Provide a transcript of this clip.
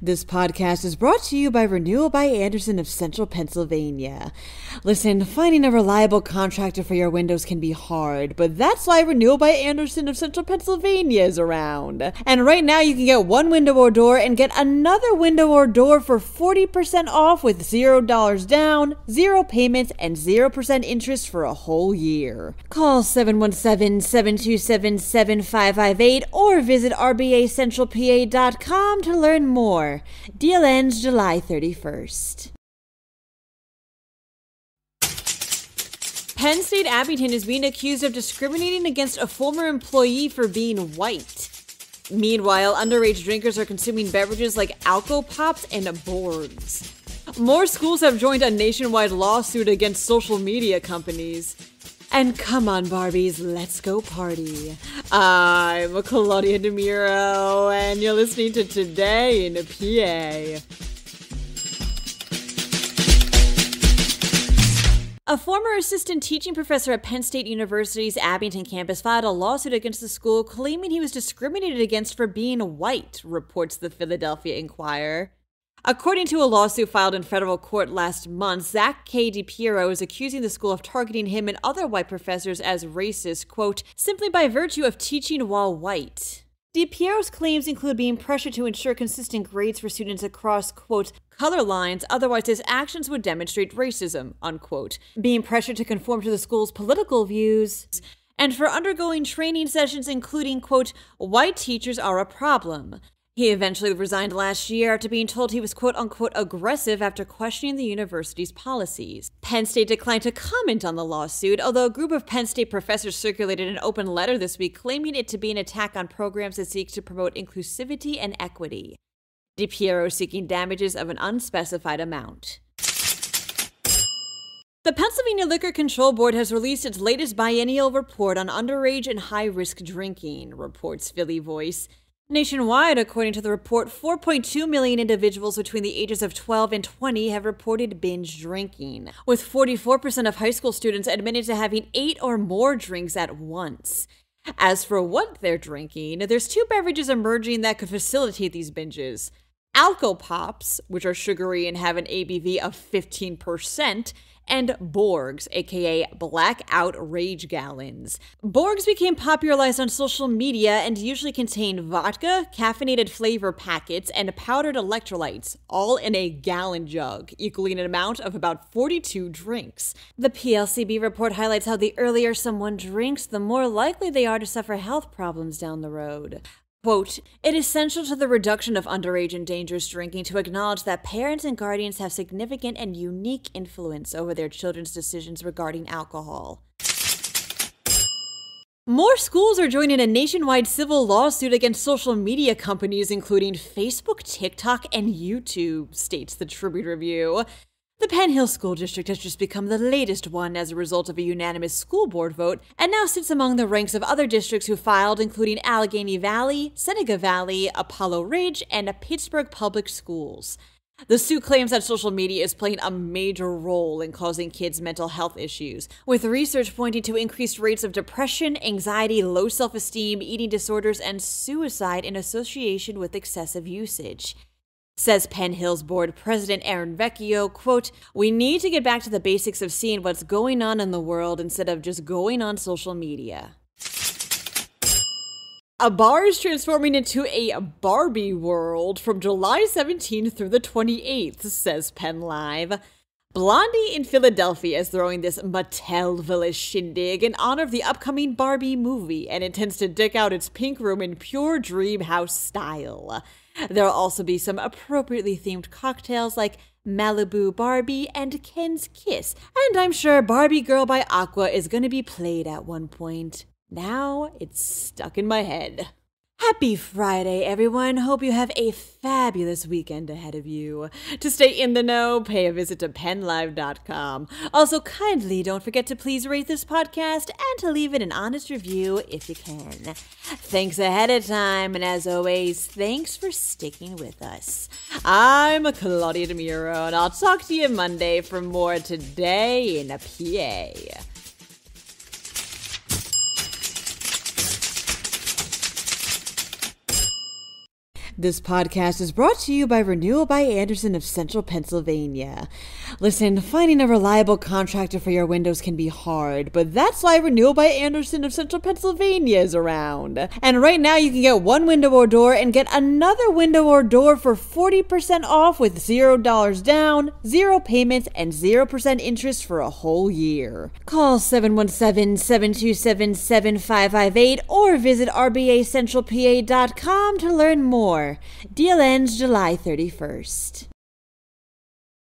This podcast is brought to you by Renewal by Andersen of Central Pennsylvania. Listen, finding a reliable contractor for your windows can be hard, but that's why Renewal by Andersen of Central Pennsylvania is around. And right now you can get one window or door and get another window or door for 40% off with $0 down, 0 payments, and 0% interest for a whole year. Call 717-727-7558 or visit rbacentralpa.com to learn more. Deal ends July 31st. Penn State Abington is being accused of discriminating against a former employee for being white. Meanwhile, underage drinkers are consuming beverages like Alco Pops and Borgs. More schools have joined a nationwide lawsuit against social media companies. And come on, Barbies, let's go party. I'm Claudia Dimuro, and you're listening to Today in PA. A former assistant teaching professor at Penn State University's Abington campus filed a lawsuit against the school claiming he was discriminated against for being white, reports the Philadelphia Inquirer. According to a lawsuit filed in federal court last month, Zach K. DiPiero is accusing the school of targeting him and other white professors as racist, quote, simply by virtue of teaching while white. DiPiero's claims include being pressured to ensure consistent grades for students across, quote, color lines, otherwise his actions would demonstrate racism, unquote, being pressured to conform to the school's political views, and for undergoing training sessions including, quote, white teachers are a problem. He eventually resigned last year after being told he was quote-unquote aggressive after questioning the university's policies. Penn State declined to comment on the lawsuit, although a group of Penn State professors circulated an open letter this week claiming it to be an attack on programs that seek to promote inclusivity and equity. DiPiero seeking damages of an unspecified amount. The Pennsylvania Liquor Control Board has released its latest biennial report on underage and high-risk drinking, reports Philly Voice. Nationwide, according to the report, 4.2 million individuals between the ages of 12 and 20 have reported binge drinking, with 44% of high school students admitted to having 8 or more drinks at once. As for what they're drinking, there's 2 beverages emerging that could facilitate these binges. Alco Pops, which are sugary and have an ABV of 15%, and Borgs, aka Blackout Rage Gallons. Borgs became popularized on social media and usually contain vodka, caffeinated flavor packets, and powdered electrolytes, all in a gallon jug, equaling an amount of about 42 drinks. The PLCB report highlights how the earlier someone drinks, the more likely they are to suffer health problems down the road. Quote, it is essential to the reduction of underage and dangerous drinking to acknowledge that parents and guardians have significant and unique influence over their children's decisions regarding alcohol. More schools are joining a nationwide civil lawsuit against social media companies including Facebook, TikTok, and YouTube, states the Tribune Review. The Penn Hill School District has just become the latest one as a result of a unanimous school board vote and now sits among the ranks of other districts who filed, including Allegheny Valley, Seneca Valley, Apollo Ridge, and Pittsburgh Public Schools. The suit claims that social media is playing a major role in causing kids' mental health issues, with research pointing to increased rates of depression, anxiety, low self-esteem, eating disorders, and suicide in association with excessive usage. Says Penn Hill's board president Aaron Vecchio, quote, we need to get back to the basics of seeing what's going on in the world instead of just going on social media. A bar is transforming into a Barbie world from July 17th through the 28th, says PennLive. Blondie in Philadelphia is throwing this Mattel-village shindig in honor of the upcoming Barbie movie and intends to deck out its pink room in pure dream house style. There'll also be some appropriately themed cocktails like Malibu Barbie and Ken's Kiss, and I'm sure Barbie Girl by Aqua is going to be played at one point. Now it's stuck in my head. Happy Friday, everyone. Hope you have a fabulous weekend ahead of you. To stay in the know, pay a visit to PennLive.com. Also, kindly don't forget to please rate this podcast and to leave it an honest review if you can. Thanks ahead of time, and as always, thanks for sticking with us. I'm Claudia Dimuro, and I'll talk to you Monday for more Today in PA. This podcast is brought to you by Renewal by Andersen of Central Pennsylvania. Listen, finding a reliable contractor for your windows can be hard, but that's why Renewal by Andersen of Central Pennsylvania is around. And right now you can get one window or door and get another window or door for 40% off with $0 down, 0 payments, and 0% interest for a whole year. Call 717-727-7558 or visit rbacentralpa.com to learn more. Deal ends July 31st.